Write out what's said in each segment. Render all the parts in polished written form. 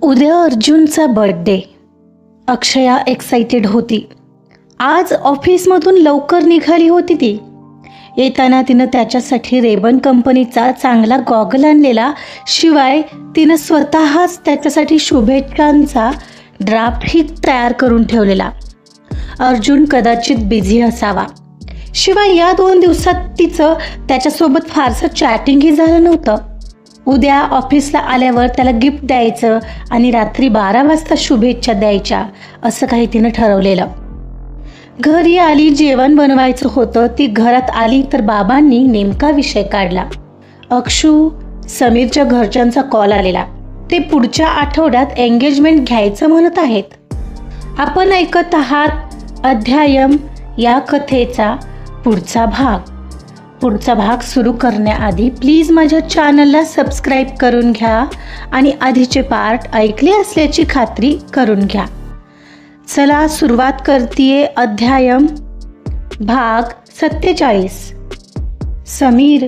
उद्या अर्जुनचा बर्थडे. अक्षया एक्साइटेड होती. आज ऑफिसमधून लवकर निघाली होती ती. येताना तिनं त्याच्यासाठी रेबन कंपनीचा चांगला गॉगल आणलेला, शिवाय तिनं स्वतःच त्याच्यासाठी शुभेच्छांचा ड्राफ्टही तयार करून ठेवलेला. अर्जुन कदाचित बिझी असावा, शिवाय या 2 दिवसात तिचं त्याच्यासोबत फारसं चॅटिंगही झालं नव्हतं. उद्या ऑफिसला आल्यावर त्याला गिफ्ट द्यायचं आणि रात्री 12 वाजता शुभेच्छा द्यायच्या, असं काही तिनं ठरवलेलं. घरी आली, जेवण बनवायचं होतं. ती घरात आली तर बाबांनी नेमका विषय काढला. अक्षू, समीरच्या घरच्यांचा कॉल आलेला. ते पुढच्या आठवड्यात एंगेजमेंट घ्यायचं म्हणत आहेत. आपण ऐकत आहात अध्यायम या कथेचा पुढचा भाग सुरू करण्याआधी प्लीज माझ्या चॅनलला सबस्क्राईब करून घ्या आणि आधीचे पार्ट ऐकले असल्याची खात्री करून घ्या. चला सुरुवात करतीये. अध्यायम भाग 47. समीर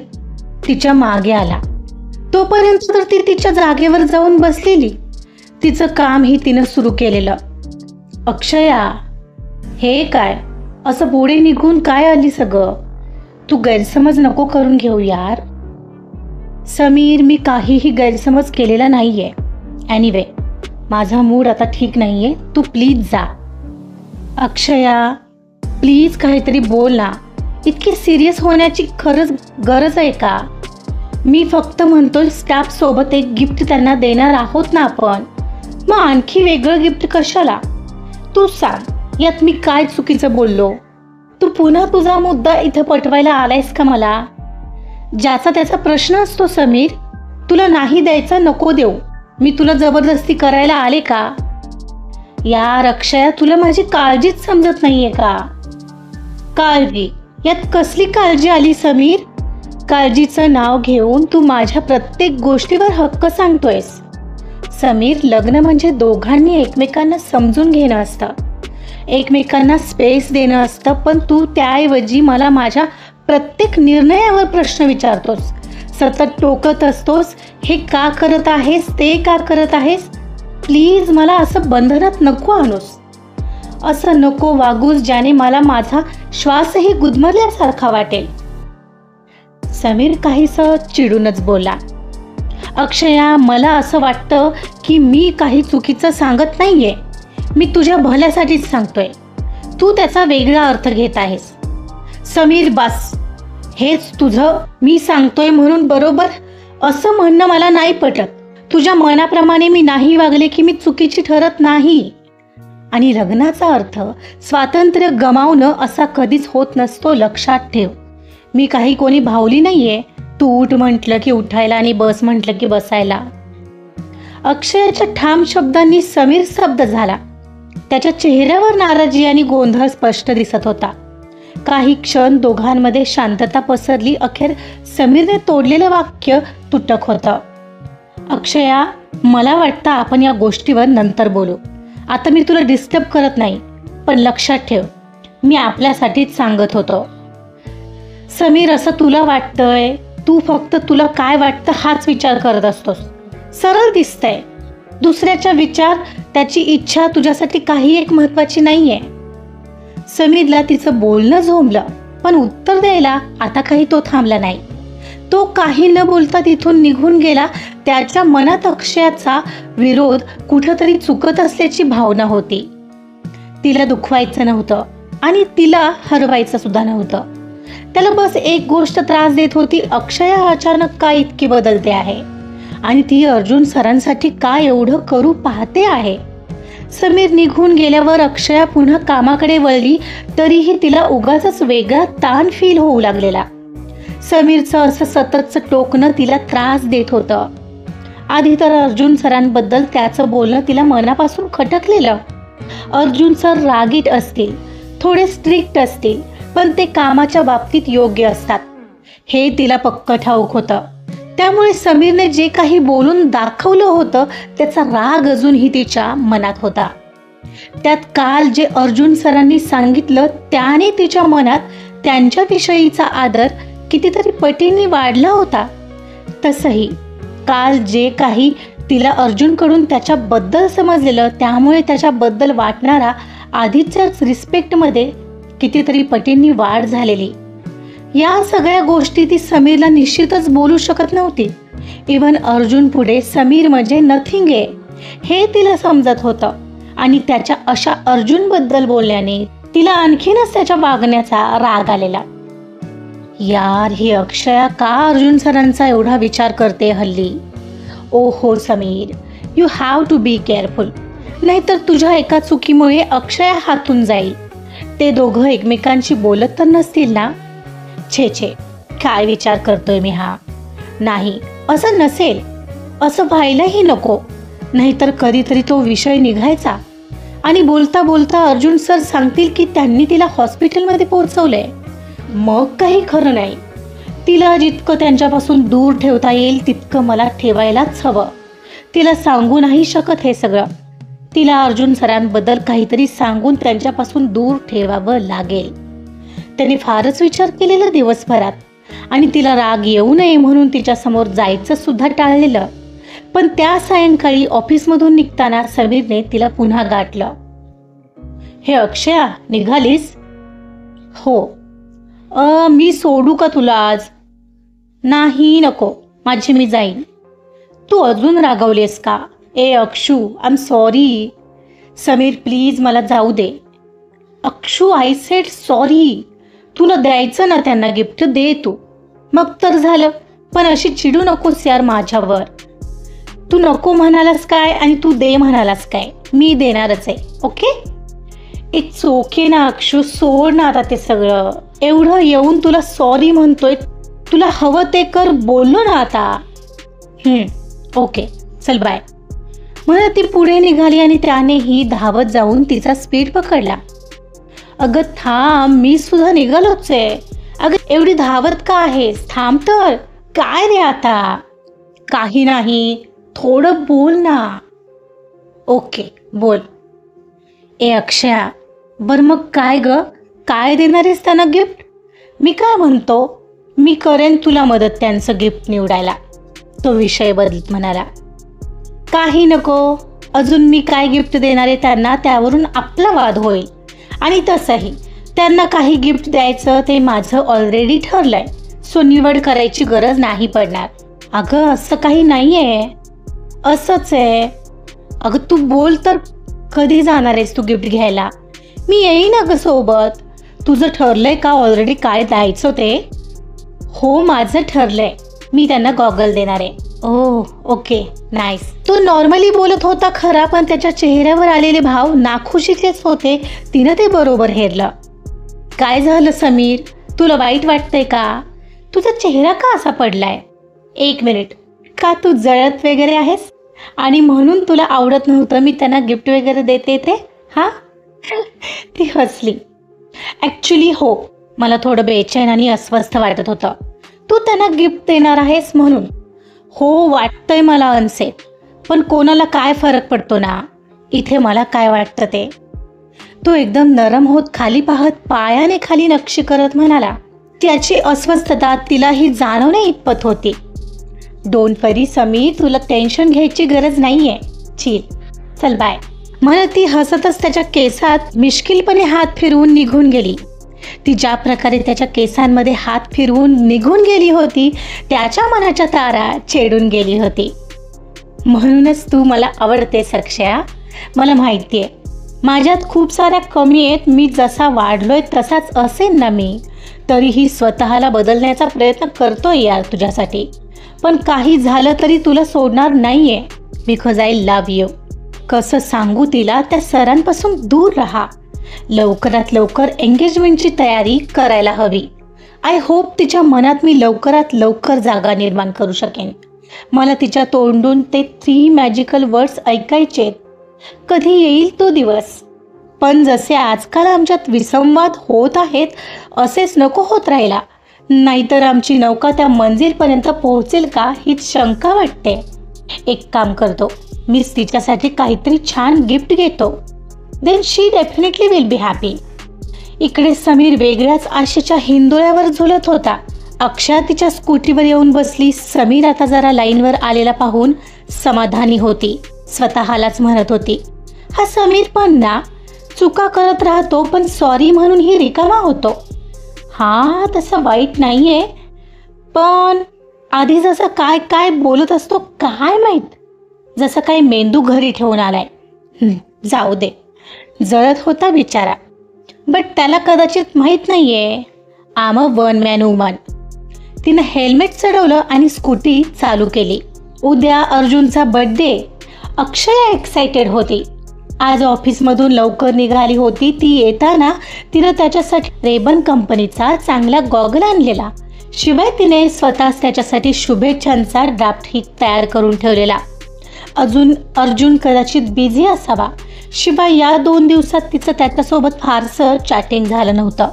तिच्या मागे आला. तोपर्यंत तर ती तिच्या जागेवर जाऊन बसलेली. तिचं कामही तिनं सुरू केलेलं. अक्षया, हे काय असं पुढे निघून काय आली सगळं? तू गैरसमज नको करून घेऊ यार. समीर, मी काहीही गैरसमज केलेला नाहीये. एनिवे, माझा मूड आता ठीक नाहीये. तू प्लीज जा. अक्षया, प्लीज काहीतरी बोल ना. इतकी सिरियस होण्याची खरंच गरज आहे का? मी फक्त म्हणतोय स्टाफ सोबत एक गिफ्ट त्यांना देणार आहोत ना आपण. मग आणखी वेगळं गिफ्ट कशाला? तू सांग, यात मी काय चुकीचं बोललो? तू पुन्हा तुझा मुद्दा इथं पटवायला आलायस का मला? ज्याचा त्याचा प्रश्न असतो समीर. तुला नाही द्यायचा, नको देऊ. मी तुला जबरदस्ती करायला आले का? यार अक्षया, तुला माझी काळजीच समजत नाहीये का? काळजी? यात कसली काळजी आली समीर? काळजीचं नाव घेऊन तू माझ्या प्रत्येक गोष्टीवर हक्क सांगतोयस. समीर, लग्न म्हणजे दोघांनी एकमेकांना समजून घेणं असतं, एकमेकांना स्पेस देणं असतं. पण तू त्याऐवजी मला माझ्या प्रत्येक निर्णयावर प्रश्न विचारतोस, सतत टोकत असतोस. हे का करत आहेस, ते का करत आहेस? प्लीज मला असं बंधनात नको आणूस. असं नको वागूस ज्याने मला माझा श्वासही गुदमरल्यासारखा वाटेल. समीर काहीसं चिडूनच बोला. अक्षया, मला असं वाटतं की मी काही चुकीचं सांगत नाहीये. मी तुझ्या भल्यासाठीच सांगतोय. तू त्याचा वेगळा अर्थ घेत आहेस. समीर, बस. हेच तुझं मी सांगतोय म्हणून बरोबर असं म्हणणं मला नाही पटत. तुझ्या मनाप्रमाणे मी नाही वागले की मी चुकीची ठरत नाही. आणि लग्नाचा अर्थ स्वातंत्र्य गमावणं असा कधीच होत नसतो, लक्षात ठेव. मी काही कोणी भावली नाहीये. तू उठ म्हटलं की उठायला आणि बस म्हटलं की बसायला. अक्षयाच्या ठाम शब्दांनी समीर स्तब्ध झाला. त्याच्या चेहऱ्यावर नाराजी आणि गोंधळ स्पष्ट दिसत होता. काही क्षण दोघांमध्ये शांतता पसरली. अखेर समीरने तोडलेलं वाक्य तुटक होतं. अक्षया, मला वाटतं आपण या गोष्टीवर नंतर बोलू. आता मी तुला डिस्टर्ब करत नाही, पण लक्षात ठेव, मी आपल्यासाठीच सांगत होतो. समीर, असं तुला वाटतंय? तू फक्त तुला काय वाटतं हाच विचार करत असतोस. सरळ दिसतंय. दुसऱ्याचा विचार, त्याची इच्छा तुझ्यासाठी काही एक महत्वाची नाहीये. समीरला तिचं बोलणं झोंबलं, पण उत्तर द्यायला आता काही तो थांबला नाही. तो काही न बोलता तिथून निघून गेला. त्याच्या मनात अक्षयाचा विरोध कुठंतरी चुकत असल्याची भावना होती. तिला दुखवायचं नव्हतं आणि तिला हरवायचं सुद्धा नव्हतं. त्याला बस एक गोष्ट त्रास देत होती. अक्षया अचानक का इतकी बदलते आहे आणि ती अर्जुन सरांसाठी काय एवढं करू पाहते आहे. समीर निघून गेल्यावर अक्षया पुन्हा कामाकडे वळली, तरीही तिला उगाचच वेगळा ताण फील होऊ लागलेला. समीरचं असं सततचं टोकणं तिला त्रास देत होतं. आधी तर अर्जुन सरांबद्दल त्याचं बोलणं तिला मनापासून खटकलेलं. अर्जुन सर रागीट असतील, थोडे स्ट्रिक्ट असतील, पण ते कामाच्या बाबतीत योग्य असतात हे तिला पक्क ठाऊक होतं. त्यामुळे समीरने जे काही बोलून दाखवलं होतं त्याचा राग अजूनही तिच्या मनात होता. त्यात काल जे अर्जुन सरांनी सांगितलं त्याने तिच्या मनात त्यांच्याविषयीचा आदर कितीतरी पटींनी वाढला होता. तसंही काल जे काही तिला अर्जुनकडून त्याच्याबद्दल समजलेलं, त्यामुळे त्याच्याबद्दल वाटणारा आधीच्याच रिस्पेक्टमध्ये कितीतरी पटींनी वाढ झालेली. या सगळ्या गोष्टी ती समीरला निश्चितच बोलू शकत नव्हती. इव्हन अर्जुन पुढे समीर म्हणजे नथिंग आहे हे तिला समजत होतं. आणि त्याच्या अशा अर्जुनबद्दल बोलल्याने तिला आणखीनच त्याच्या वागण्याचा राग आलेला. यार, ही अक्षया का अर्जुन सरांचा एवढा विचार करते हल्ली? ओहो Sameer, you have to be careful, नाहीतर तुझ्या एका चुकीमुळे अक्षया हातून जाईल. ते दोघं एकमेकांशी बोलत तर नसतील ना? छे छे, काय विचार करतोय मी हा? नाही, असं नसेल, असं व्हायलाही नको. नाहीतर कधीतरी तो विषय निघायचा आणि बोलता बोलता अर्जुन सर सांगतील की त्यांनी तिला हॉस्पिटलमध्ये पोहोचवलंय. मग काही खरं नाही. तिला जितकं त्यांच्यापासून दूर ठेवता येईल तितकं मला ठेवायलाच हवं. तिला सांगू नाही शकत हे सगळं. तिला अर्जुन सरांबद्दल काहीतरी सांगून त्यांच्यापासून दूर ठेवावं लागेल. त्यांनी फारच विचार केलेला दिवसभरात आणि तिला राग येऊ नये म्हणून तिच्यासमोर जायचं सुद्धा टाळलेलं. पण त्या सायंकाळी ऑफिसमधून निघताना समीरने तिला पुन्हा गाठलं. हे अक्षया, निघालीस? हो. मी सोडू का तुला आज? नाही, नको, माझी मी जाईन. तू अजून रागवलीस का? ए Akshu, I am sorry. Sameer please मला जाऊ दे. Akshu, I said sorry. तुला द्यायचं ना त्यांना गिफ्ट, दे तू. मग तर झालं, पण अशी चिडू नकोस यार माझ्यावर. तू नको म्हणालास काय आणि तू दे म्हणालास काय? मी देणारच आहे. ओके? इट्स ओके ना अक्षू, सोड ना आता ते सगळं. एवढं येऊन तुला सॉरी म्हणतोय, तुला हवं ते कर, बोललो ना आता. ओके, चल बाय. म्हणून ती पुढे निघाली आणि त्यानेही धावत जाऊन तिचा स्पीड पकडला. अगं थांब, मी सुद्धा निघालोच आहे. अगं एवढी धावत का आहेस? थांब तर. काय रे आता? काही नाही, थोडं बोल ना. ओके, बोल. ए अक्षया, बरं मग काय ग, काय देणार आहेस त्यांना गिफ्ट? मी काय म्हणतो, मी करेन तुला मदत त्यांचं गिफ्ट निवडायला. तो विषय बदलत म्हणाला. काही नको, अजून मी काय गिफ्ट देणार आहे त्यांना त्यावरून आपला वाद होईल. आणि तसंही त्यांना काही गिफ्ट द्यायचं ते माझं ऑलरेडी ठरलंय, सो निवड करायची गरज नाही पडणार. अगं असं काही नाही आहे, असंच आहे. अगं तू बोल तर, कधी जाणार आहेस तू गिफ्ट घ्यायला? मी येईन अगं सोबत. तुझं ठरलंय का ऑलरेडी काय द्यायचं ते? हो, माझं ठरलंय. मी त्यांना गॉगल देणार आहे. Oh okay, nice. तो नॉर्मली बोलत होता खरा, पण त्याच्या चेहऱ्यावर आलेले भाव नाखुशीचेच होते. तिनं ते बरोबर हेरलं. काय झालं समीर, तुला वाईट वाटतंय का? तुझा चेहरा का असा पडलाय? एक मिनिट, का तू जळत वगैरे आहेस आणि म्हणून तुला आवडत नव्हतं मी त्यांना गिफ्ट वगैरे देते ते? हां? ती हसली. ॲक्च्युली हो, मला थोडं बेचैन आणि अस्वस्थ वाटत होतं. तू त्यांना गिफ्ट देणार आहेस म्हणून. हो, वाटतंय मला अनसेफ, पण कोणाला काय फरक पडतो ना. इथे मला काय वाटतं ते. तो एकदम नरम होत खाली पाहत पायाने खाली नक्षी करत म्हणाला. त्याची अस्वस्थता तिलाही जाणवणे इतपत होती. डोंट वरी समीर, तुला टेन्शन घ्यायची गरज नाहीये. चिल, चल बाय. म्हणत ती हसतच त्याच्या केसात मिश्किलपणे हात फिरवून निघून गेली. ती ज्या प्रकारे त्याच्या केसांमध्ये हात फिरवून निघून गेली होती त्याच्या मनाच्या तारा चेडून गेली होती. म्हणूनच तू मला आवडतेस अक्षया. मला माहिती आहे माझ्यात खूप साऱ्या कमी आहेत. मी जसा वाढलोय तसाच असेन ना मी, तरीही स्वतःला बदलण्याचा प्रयत्न करतोय यार तुझ्यासाठी. पण काही झालं तरी तुला सोडणार नाहीये, बिकॉज आय लव्ह यू. कसं सांगू तिला, त्या सरांपासून दूर राहा. लवकरात लवकर एंगेजमेंटची तयारी करायला हवी. आय होप तिच्या मनात मी लवकरात लवकर जागा निर्माण करू शकेन. मला तिच्या तोंडून ते 3 मॅजिकल वर्ड्स ऐकायचेत. कधी येईल तो दिवस. पण जसे आजकाल आमच्यात विसंवाद होत आहेत असेच नको होत राहिला, नाहीतर आमची नौका त्या मंजिलपर्यंत पोहोचेल का हीच शंका वाटते. एक काम करतो, मीच तिच्यासाठी काहीतरी छान गिफ्ट घेतो. Then she definitely will be happy. इकडे समीर वेगळ्याच आशेच्या हिंदोळ्यावर झुलत होता अक्षया तिच्या स्कूटीवर येऊन बसली. समीर आता जरा लाईनवर आलेला पाहून समाधानी होती. स्वतःलाच म्हणत होती, हा समीर पण ना चुका करत राहतो, पण सॉरी म्हणून ही रिकामा होतो. हा तसं वाईट नाही आहे, पण आधी जसं काय काय बोलत असतो काय माहीत, जसं काय मेंदू घरी ठेवून आलाय. जाऊ दे, जळत होता बिचारा, बट त्याला कदाचित माहीत नाही आहे I am a one man woman. तिनं हेल्मेट चढवलं आणि स्कूटी चालू केली. उद्या अर्जुनचा बर्थडे. अक्षया एक्सायटेड होती. आज ऑफिसमधून लवकर निघाली होती. ती येताना तिनं त्याच्यासाठी रेबन कंपनीचा चांगला गॉगल आणलेला. शिवाय तिने स्वतःच त्याच्यासाठी शुभेच्छांचा ड्राफ्ट ही तयार करून ठेवलेला. अर्जुन कदाचित बिझी असावा. शिवाय या 2 दिवसात तिचं त्याच्यासोबत फारसं चॅटिंग झालं नव्हतं.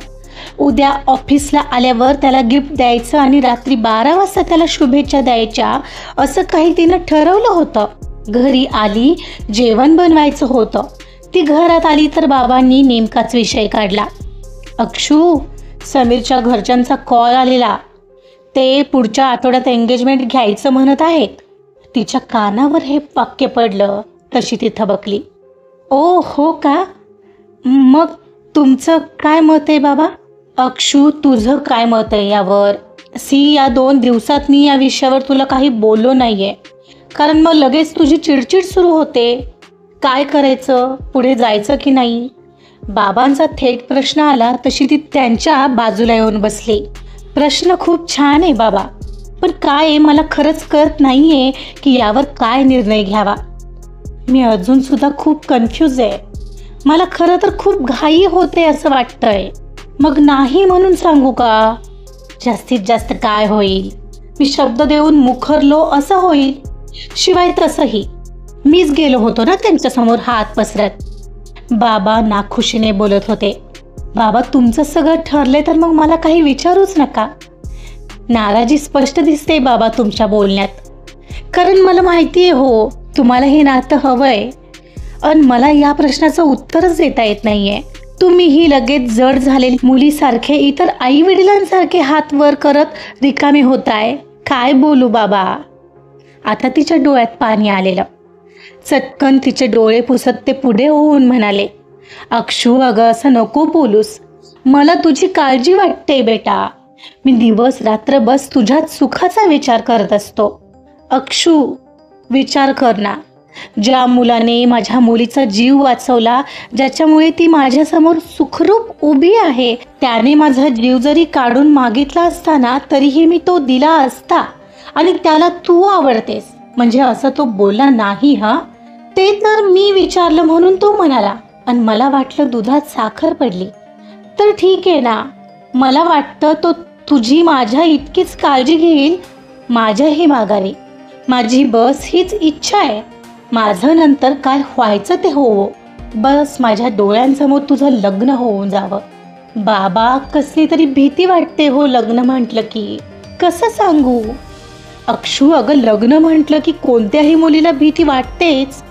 उद्या ऑफिसला आल्यावर त्याला गिफ्ट द्यायचं आणि रात्री 12 वाजता त्याला शुभेच्छा द्यायच्या असं काही तिनं ठरवलं होतं. घरी आली, जेवण बनवायचं होतं. ती घरात आली तर बाबांनी नेमकाच विषय काढला. अक्षू, समीरच्या घरच्यांचा कॉल आलेला. ते पुढच्या आठवड्यात एंगेजमेंट घ्यायचं म्हणत आहेत. तिच्या कानावर हे वाक्य पडलं तशी ती थबकली. ओ हो का? मग तुमचं काय मत आहे बाबा? अक्षू, तुझं काय मत आहे यावर? या 2 दिवसात मी या विषयावर तुला काही बोललो नाहीये, कारण मग लगेच तुझी चिडचिड सुरू होते. काय करायचं, पुढे जायचं की नाही? बाबांचा थेट प्रश्न आला तशी ती त्यांच्या बाजूला येऊन बसली. प्रश्न खूप छान आहे बाबा, पण काय आहे मला खरंच कळत नाहीये की यावर काय निर्णय घ्यावा. मी अजूनसुद्धा खूप कन्फ्यूज आहे. मला खरं तर खूप घाई होते असं वाटतंय. मग नाही म्हणून सांगू का? जास्तीत जास्त काय होईल, मी शब्द देऊन मुखरलो असं होईल. शिवाय तसंही मीच गेलो होतो ना त्यांच्यासमोर हात पसरत. बाबा नाखुशीने बोलत होते. बाबा, तुमचं सगळं ठरले तर मग मला काही विचारूच नका. नाराजी स्पष्ट दिसते बाबा तुमच्या बोलण्यात. कारण मला माहिती आहे हो तुम्हाला हे नातं हवंय, आणि मला या प्रश्नाचं उत्तरच देता येत नाहीये. तुम्हीही लगेच जड झालेली मुलीसारखे इतर आई वडिलांसारखे हात वर करत रिकामे होताय. काय बोलू बाबा? आता तिच्या डोळ्यात पाणी आलेलं. चटकन तिचे डोळे पुसत ते पुढे होऊन म्हणाले, अक्षू अगं असं नको बोलूस. मला तुझी काळजी वाटते बेटा. मी दिवस रात्र बस तुझ्याच सुखाचा विचार करत असतो. अक्षू, विचार कर ना, ज्या मुलाने माझ्या मुलीचा जीव वाचवला, ज्याच्यामुळे ती माझ्यासमोर सुखरूप उभी आहे, त्याने माझा जीव जरी काढून मागितला असताना तरीही मी तो दिला असता. आणि त्याला तू आवडतेस म्हणजे असं तो बोलला नाही. हा ते तर मी विचारलं म्हणून तो म्हणाला, आणि मला वाटलं दुधात साखर पडली. तर ठीक आहे ना, मला वाटतं तो तुझी माझ्या इतकीच काळजी घेईल माझ्याही माघारी. माझी बस हीच इच्छा आहे. माझं नंतर काय व्हायचं ते होवो, बस माझ्या डोळ्यांसमोर तुझं लग्न होऊन जावं. बाबा, कसली तरी भीती वाटते हो लग्न म्हटलं की. कसं सांगू? अक्षू अगं, लग्न म्हटलं की कोणत्याही मुलीला भीती वाटतेच.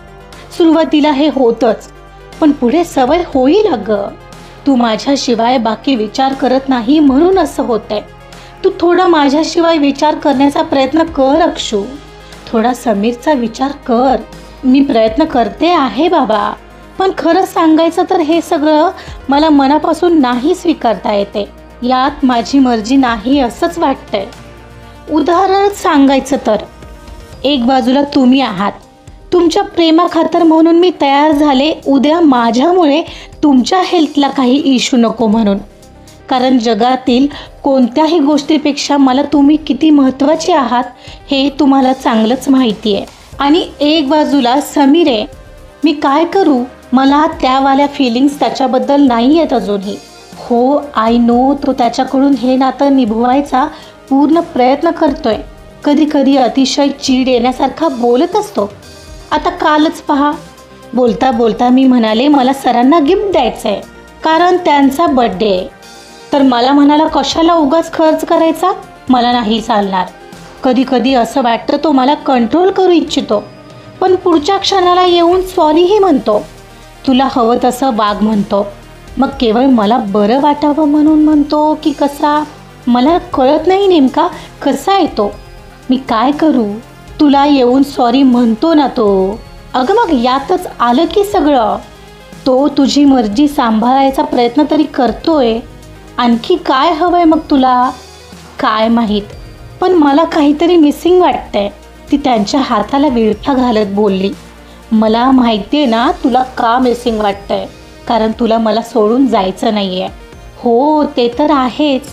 सुरुवातीला हे होतच, पण पुढे सवय होईल अगं. तू माझ्याशिवाय बाकी विचार करत नाही म्हणून असं होतंय. तू थोडा माझ्याशिवाय विचार करण्याचा प्रयत्न कर अक्षू. थोडा समीरचा विचार कर. मी प्रयत्न करते आहे बाबा, पण खरं सांगायचं तर हे सगळं मला मनापासून नाही स्वीकारता येते. यात माझी मर्जी नाही असंच वाटतंय. उदाहरण सांगायचं तर, एक बाजूला तुम्ही आहात. तुमच्या प्रेमाखातर म्हणून मी तयार झाले उद्या माझ्यामुळे तुमच्या हेल्थला काही इश्यू नको म्हणून. कारण जगातील कोणत्याही गोष्टीपेक्षा मला तुम्ही किती महत्त्वाचे आहात हे तुम्हाला चांगलंच माहिती आहे. आणि एक बाजूला समीर आहे. मी काय करू? मला त्यावाल्या फिलिंग्स त्याच्याबद्दल नाही आहेत अजूनही. हो, आय नो, तो त्याच्याकडून हे नातं निभवायचा पूर्ण प्रयत्न करतोय. कधी कधी अतिशय चीड येण्यासारखा बोलत असतो. आता कालच पहा, बोलता बोलता मी म्हणाले मला सरांना गिफ्ट द्यायचं आहे कारण त्यांचा बर्थडे आहे. तर मला म्हणाला कशाला उगाच खर्च करायचा, मला नाही चालणार. कधी कधी असं वाटतं तो मला कंट्रोल करू इच्छितो, पण पुढच्या क्षणाला येऊन सॉरीही म्हणतो. तुला हवं तसं वाग म्हणतो. मग केवळ मला बरं वाटावं म्हणून म्हणतो की कसा? मला कळत नाही नेमका कसा आहे तो. मी काय करू? तुला येऊन सॉरी म्हणतो ना तो. अगं मग यातच आलं की सगळं. तो तुझी मर्जी सांभाळायचा प्रयत्न तरी करतोय. आणखी काय हवंय मग तुला? काय माहीत, पण मला काहीतरी मिसिंग वाटतंय, ती त्यांच्या हाताला विळखा घालत बोलली. मला माहिती आहे ना तुला का मिसिंग वाटतंय, कारण तुला मला सोडून जायचं नाही आहे. हो ते तर आहेच,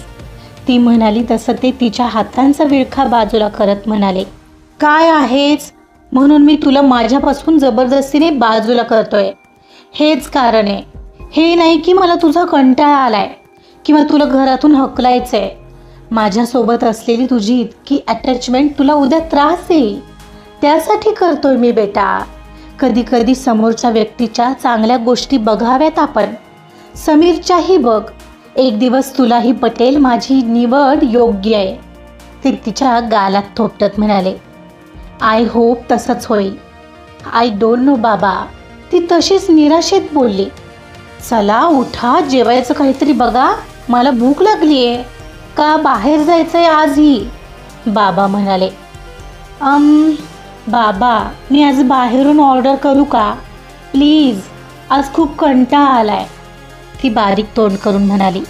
ती म्हणाली. तसं ते तिच्या हातांचा विळखा बाजूला करत म्हणाले. काय आहेच म्हणून मी तुला माझ्यापासून जबरदस्तीने बाजूला करतोय, हेच कारण आहे. हे नाही की मला तुझा कंटाळा आलाय किंवा तुला घरातून हकलायचंय. माझ्यासोबत असलेली तुझी इतकी अटॅचमेंट तुला उद्या त्रास येईल, त्यासाठी करतोय मी बेटा. कधी कधी समोरच्या व्यक्तीच्या चांगल्या गोष्टी बघाव्यात आपण. समीरच्याही बघ, एक दिवस तुलाही पटेल माझी निवड योग्य आहे, ते तिच्या गालात थोपटत म्हणाले. आय होप तसंच होईल. आय डोंट नो बाबा, ती तशीच निराशेत बोलली. चला उठा, जेवायचं काहीतरी बघा, मला भूक लागली आहे. का बाहेर जायचं आहे आजही? बाबा म्हणाले. बाबा मी आज बाहेरून ऑर्डर करू का? प्लीज, आज खूप कंटाळा आलाय, ती बारीक तोंड करून म्हणाली.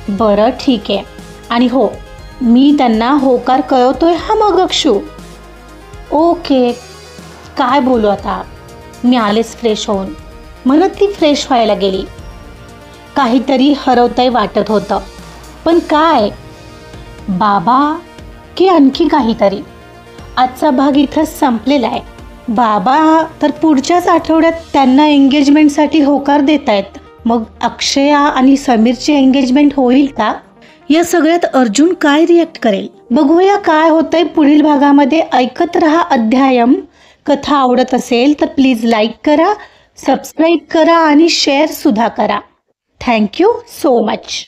बरं ठीक आहे, आणि हो मी त्यांना होकार कळवतोय हा मग अक्षू. ओके, काय बोलू आता, मी आलेच फ्रेश होऊन, म्हणत ती फ्रेश व्हायला गेली. काहीतरी हरवतंय वाटत होतं, पण काय? बाबा की आणखी काहीतरी? आजचा भाग इथंच संपलेला आहे. बाबा तर पुढच्याच आठवड्यात त्यांना एंगेजमेंटसाठी होकार देत आहेत. मग अक्षया आणि समीरची एंगेजमेंट होईल का? या सगळ्यात अर्जुन काय रिॲक्ट करेल बघूया काय होतंय पुढील भागामध्ये. ऐकत रहा अध्यायम. कथा आवडत असेल तर प्लीज लाईक करा, सबस्क्राईब करा आणि शेअर सुद्धा करा. Thank you so much.